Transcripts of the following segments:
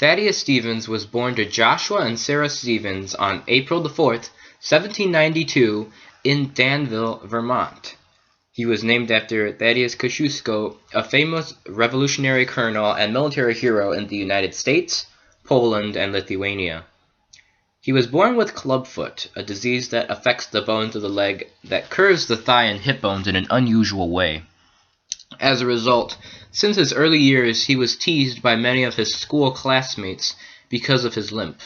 Thaddeus Stevens was born to Joshua and Sarah Stevens on April the 4th, 1792, in Danville, Vermont. He was named after Thaddeus Kosciuszko, a famous revolutionary colonel and military hero in the United States, Poland, and Lithuania. He was born with clubfoot, a disease that affects the bones of the leg that curves the thigh and hip bones in an unusual way. As a result, since his early years, he was teased by many of his school classmates because of his limp.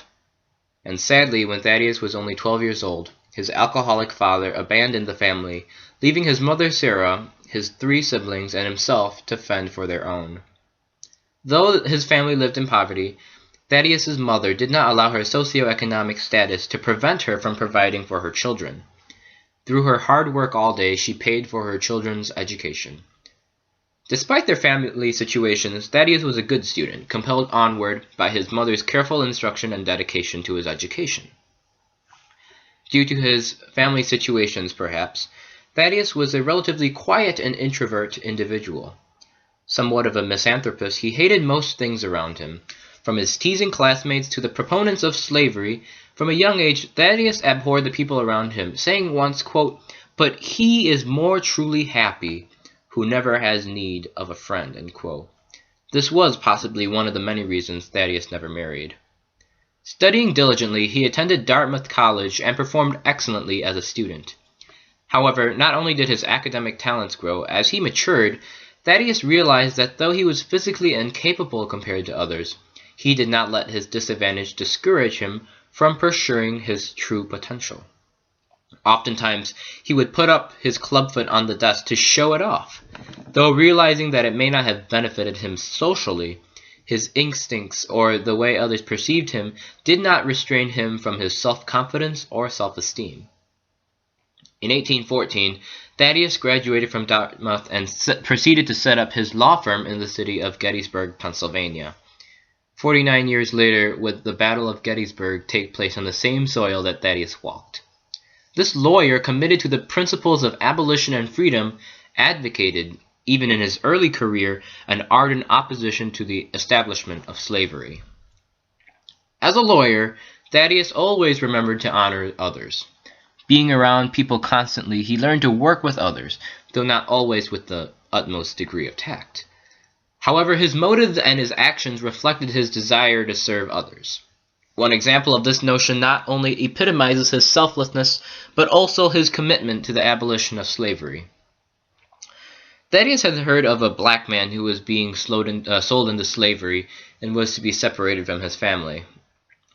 And sadly, when Thaddeus was only 12 years old, his alcoholic father abandoned the family, leaving his mother Sarah, his 3 siblings, and himself to fend for their own. Though his family lived in poverty, Thaddeus's mother did not allow her socioeconomic status to prevent her from providing for her children. Through her hard work all day, she paid for her children's education. Despite their family situations, Thaddeus was a good student, compelled onward by his mother's careful instruction and dedication to his education. Due to his family situations, perhaps, Thaddeus was a relatively quiet and introvert individual. Somewhat of a misanthropist, he hated most things around him. From his teasing classmates to the proponents of slavery, from a young age, Thaddeus abhorred the people around him, saying once, quote, "But he is more truly happy who never has need of a friend," end quote. This was possibly one of the many reasons Thaddeus never married. Studying diligently, he attended Dartmouth College and performed excellently as a student. However, not only did his academic talents grow, as he matured, Thaddeus realized that though he was physically incapable compared to others, he did not let his disadvantage discourage him from pursuing his true potential. Oftentimes, he would put up his clubfoot on the desk to show it off. Though realizing that it may not have benefited him socially, his instincts or the way others perceived him did not restrain him from his self-confidence or self-esteem. In 1814, Thaddeus graduated from Dartmouth and proceeded to set up his law firm in the city of Gettysburg, Pennsylvania. 49 years later, would the Battle of Gettysburg take place on the same soil that Thaddeus walked. This lawyer, committed to the principles of abolition and freedom, advocated, even in his early career, an ardent opposition to the establishment of slavery. As a lawyer, Thaddeus always remembered to honor others. Being around people constantly, he learned to work with others, though not always with the utmost degree of tact. However, his motives and his actions reflected his desire to serve others. One example of this notion not only epitomizes his selflessness, but also his commitment to the abolition of slavery. Thaddeus had heard of a black man who was being sold into slavery and was to be separated from his family.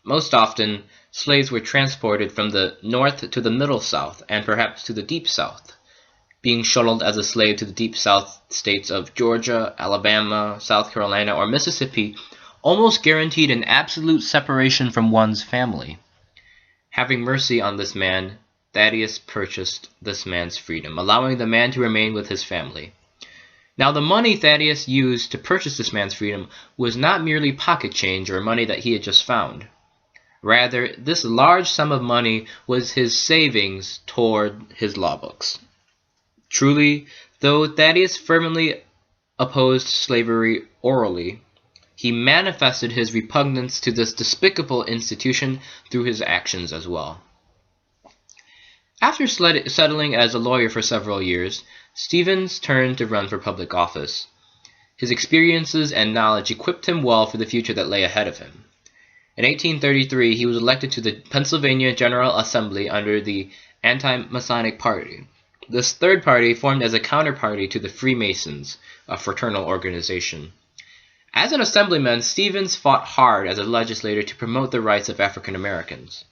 Most often, slaves were transported from the North to the Middle South, and perhaps to the Deep South. Being shuttled as a slave to the Deep South states of Georgia, Alabama, South Carolina, or Mississippi almost guaranteed an absolute separation from one's family. Having mercy on this man, Thaddeus purchased this man's freedom, allowing the man to remain with his family. Now, the money Thaddeus used to purchase this man's freedom was not merely pocket change or money that he had just found. Rather, this large sum of money was his savings toward his law books. Truly, though Thaddeus firmly opposed slavery orally, he manifested his repugnance to this despicable institution through his actions as well. After settling as a lawyer for several years, Stevens turned to run for public office. His experiences and knowledge equipped him well for the future that lay ahead of him. In 1833, he was elected to the Pennsylvania General Assembly under the Anti-Masonic Party. This third party formed as a counterparty to the Freemasons, a fraternal organization. As an assemblyman, Stevens fought hard as a legislator to promote the rights of African Americans.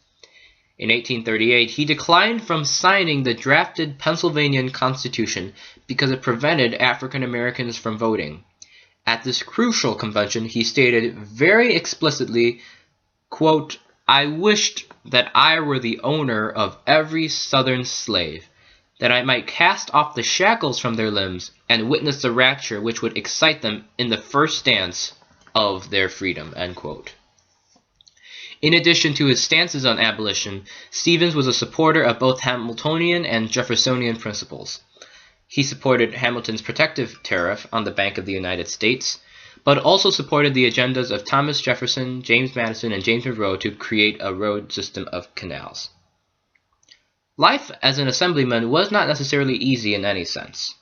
In 1838, he declined from signing the drafted Pennsylvania Constitution because it prevented African Americans from voting. At this crucial convention, he stated very explicitly, quote, "I wished that I were the owner of every Southern slave, that I might cast off the shackles from their limbs and witness the rapture which would excite them in the first dance of their freedom," end quote. In addition to his stances on abolition, Stevens was a supporter of both Hamiltonian and Jeffersonian principles. He supported Hamilton's protective tariff on the Bank of the United States, but also supported the agendas of Thomas Jefferson, James Madison, and James Monroe to create a road system of canals. Life as an assemblyman was not necessarily easy in any sense.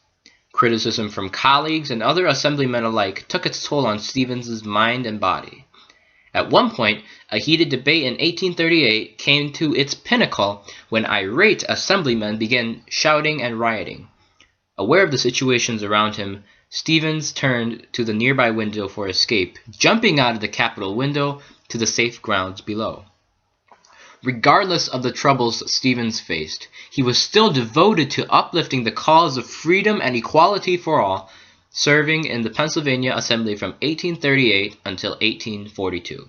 Criticism from colleagues and other assemblymen alike took its toll on Stevens's mind and body. At one point, a heated debate in 1838 came to its pinnacle when irate assemblymen began shouting and rioting. Aware of the situations around him, Stevens turned to the nearby window for escape, jumping out of the Capitol window to the safe grounds below. Regardless of the troubles Stevens faced, he was still devoted to uplifting the cause of freedom and equality for all, serving in the Pennsylvania Assembly from 1838 until 1842.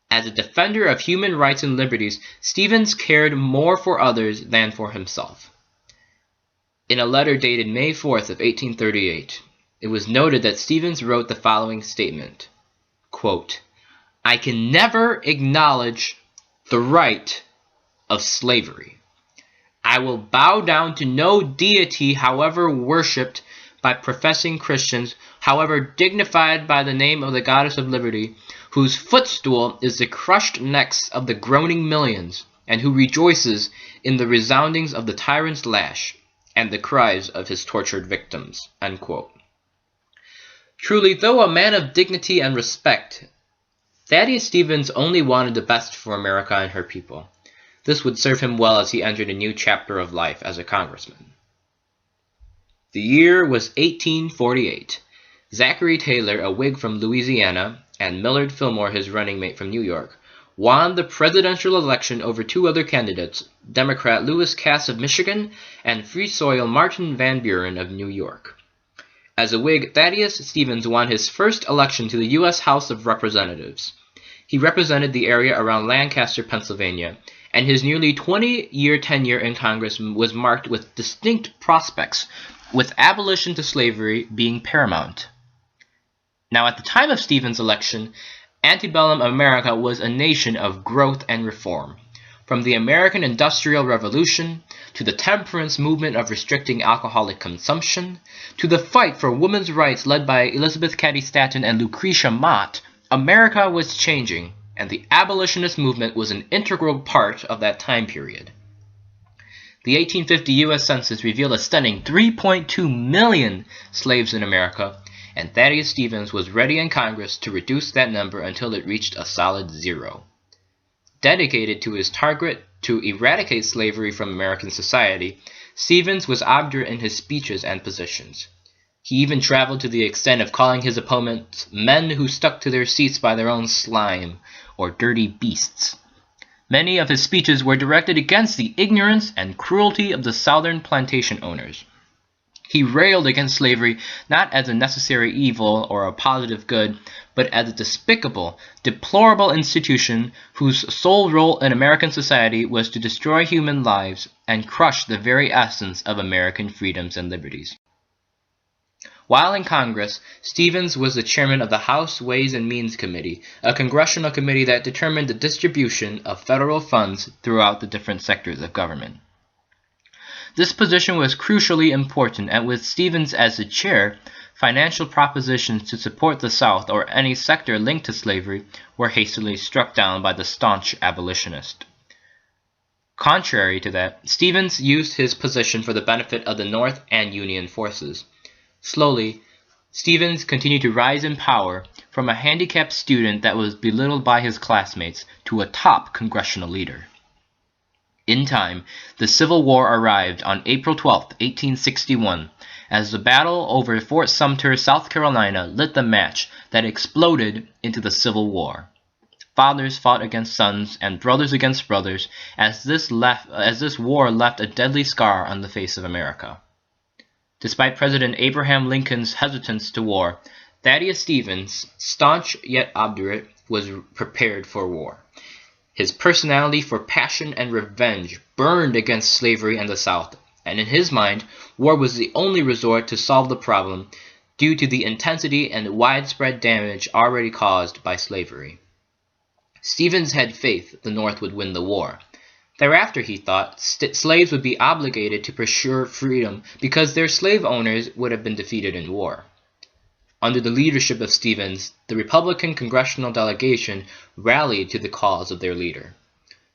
As a defender of human rights and liberties, Stevens cared more for others than for himself. In a letter dated May 4th of 1838, it was noted that Stevens wrote the following statement, quote, "I can never acknowledge the right of slavery. I will bow down to no deity, however worshipped by professing Christians, however dignified by the name of the Goddess of Liberty, whose footstool is the crushed necks of the groaning millions, and who rejoices in the resoundings of the tyrant's lash and the cries of his tortured victims." Unquote. Truly, though a man of dignity and respect, Thaddeus Stevens only wanted the best for America and her people. This would serve him well as he entered a new chapter of life as a congressman. The year was 1848. Zachary Taylor, a Whig from Louisiana, and Millard Fillmore, his running mate from New York, won the presidential election over two other candidates, Democrat Lewis Cass of Michigan and Free Soil Martin Van Buren of New York. As a Whig, Thaddeus Stevens won his first election to the U.S. House of Representatives. He represented the area around Lancaster, Pennsylvania, and his nearly 20-year tenure in Congress was marked with distinct prospects, with abolition to slavery being paramount. Now, at the time of Stevens' election, antebellum America was a nation of growth and reform. From the American Industrial Revolution, to the temperance movement of restricting alcoholic consumption, to the fight for women's rights led by Elizabeth Cady Stanton and Lucretia Mott, America was changing, and the abolitionist movement was an integral part of that time period. The 1850 U.S. Census revealed a stunning 3.2 million slaves in America, and Thaddeus Stevens was ready in Congress to reduce that number until it reached a solid zero. Dedicated to his target to eradicate slavery from American society, Stevens was obdurate in his speeches and positions. He even traveled to the extent of calling his opponents men who stuck to their seats by their own slime, or dirty beasts. Many of his speeches were directed against the ignorance and cruelty of the Southern plantation owners. He railed against slavery not as a necessary evil or a positive good, but as a despicable, deplorable institution whose sole role in American society was to destroy human lives and crush the very essence of American freedoms and liberties. While in Congress, Stevens was the chairman of the House Ways and Means Committee, a congressional committee that determined the distribution of federal funds throughout the different sectors of government. This position was crucially important, and with Stevens as the chair, financial propositions to support the South or any sector linked to slavery were hastily struck down by the staunch abolitionist. Contrary to that, Stevens used his position for the benefit of the North and Union forces. Slowly, Stevens continued to rise in power from a handicapped student that was belittled by his classmates to a top congressional leader. In time, the Civil War arrived on April 12, 1861, as the battle over Fort Sumter, South Carolina, lit the match that exploded into the Civil War. Fathers fought against sons and brothers against brothers as this war left a deadly scar on the face of America. Despite President Abraham Lincoln's hesitance to war, Thaddeus Stevens, staunch yet obdurate, was prepared for war. His personality for passion and revenge burned against slavery and the South, and in his mind, war was the only resort to solve the problem due to the intensity and widespread damage already caused by slavery. Stevens had faith the North would win the war. Thereafter, he thought, slaves would be obligated to pursue freedom because their slave owners would have been defeated in war. Under the leadership of Stevens, the Republican congressional delegation rallied to the cause of their leader.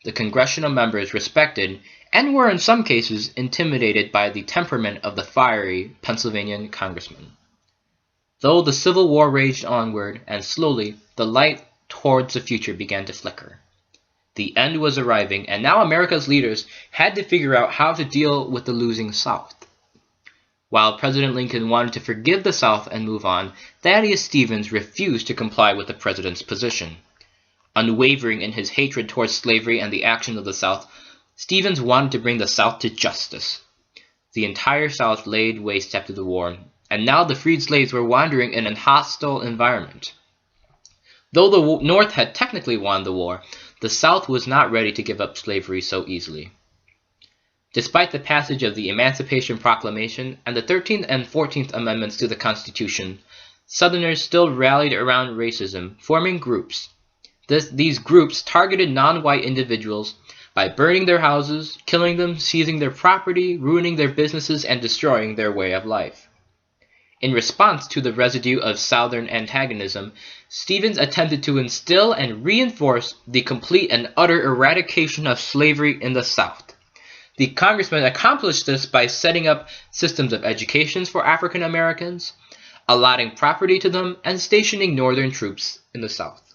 The congressional members respected and were in some cases intimidated by the temperament of the fiery Pennsylvania congressman. Though the Civil War raged onward, and slowly the light towards the future began to flicker. The end was arriving, and now America's leaders had to figure out how to deal with the losing South. While President Lincoln wanted to forgive the South and move on, Thaddeus Stevens refused to comply with the president's position. Unwavering in his hatred towards slavery and the actions of the South, Stevens wanted to bring the South to justice. The entire South laid waste after the war, and now the freed slaves were wandering in a hostile environment. Though the North had technically won the war, the South was not ready to give up slavery so easily. Despite the passage of the Emancipation Proclamation and the 13th and 14th Amendments to the Constitution, Southerners still rallied around racism, forming groups. These groups targeted non-white individuals by burning their houses, killing them, seizing their property, ruining their businesses, and destroying their way of life. In response to the residue of Southern antagonism, Stevens attempted to instill and reinforce the complete and utter eradication of slavery in the South. The congressman accomplished this by setting up systems of education for African Americans, allotting property to them, and stationing Northern troops in the South.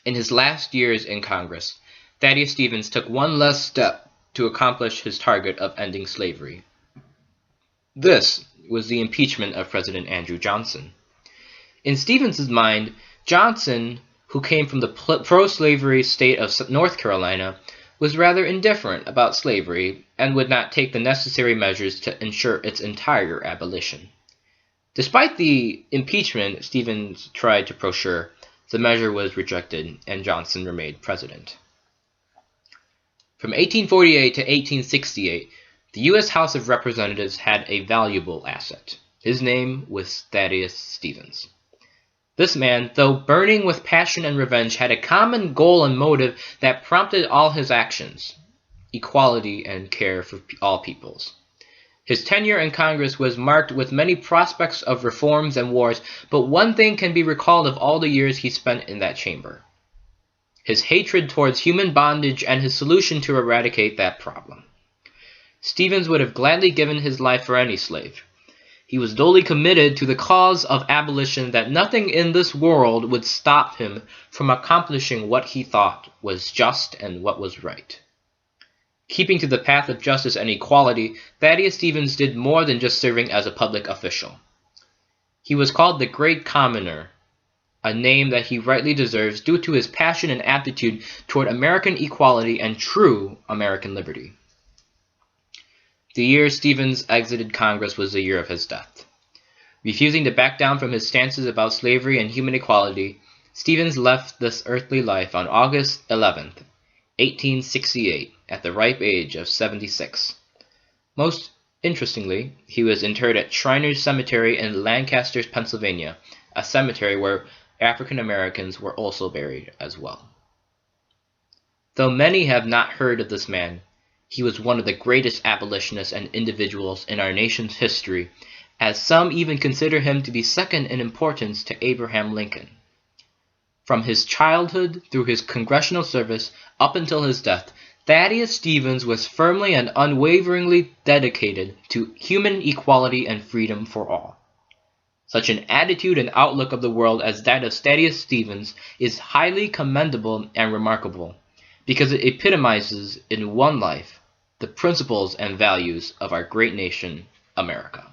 In his last years in Congress, Thaddeus Stevens took one less step to accomplish his target of ending slavery. This was the impeachment of President Andrew Johnson. In Stevens' mind, Johnson, who came from the pro-slavery state of North Carolina, was rather indifferent about slavery and would not take the necessary measures to ensure its entire abolition. Despite the impeachment Stevens tried to procure, the measure was rejected and Johnson remained president. From 1848 to 1868, the U.S. House of Representatives had a valuable asset. His name was Thaddeus Stevens. This man, though burning with passion and revenge, had a common goal and motive that prompted all his actions: equality and care for all peoples. His tenure in Congress was marked with many prospects of reforms and wars, but one thing can be recalled of all the years he spent in that chamber: his hatred towards human bondage and his solution to eradicate that problem. Stevens would have gladly given his life for any slave. He was duly committed to the cause of abolition that nothing in this world would stop him from accomplishing what he thought was just and what was right. Keeping to the path of justice and equality, Thaddeus Stevens did more than just serving as a public official. He was called the Great Commoner, a name that he rightly deserves due to his passion and aptitude toward American equality and true American liberty. The year Stevens exited Congress was the year of his death. Refusing to back down from his stances about slavery and human equality, Stevens left this earthly life on August 11th, 1868, at the ripe age of 76. Most interestingly, he was interred at Shriners Cemetery in Lancaster, Pennsylvania, a cemetery where African Americans were also buried as well. Though many have not heard of this man, he was one of the greatest abolitionists and individuals in our nation's history, as some even consider him to be second in importance to Abraham Lincoln. From his childhood through his congressional service up until his death, Thaddeus Stevens was firmly and unwaveringly dedicated to human equality and freedom for all. Such an attitude and outlook of the world as that of Thaddeus Stevens is highly commendable and remarkable, because it epitomizes in one life the principles and values of our great nation, America.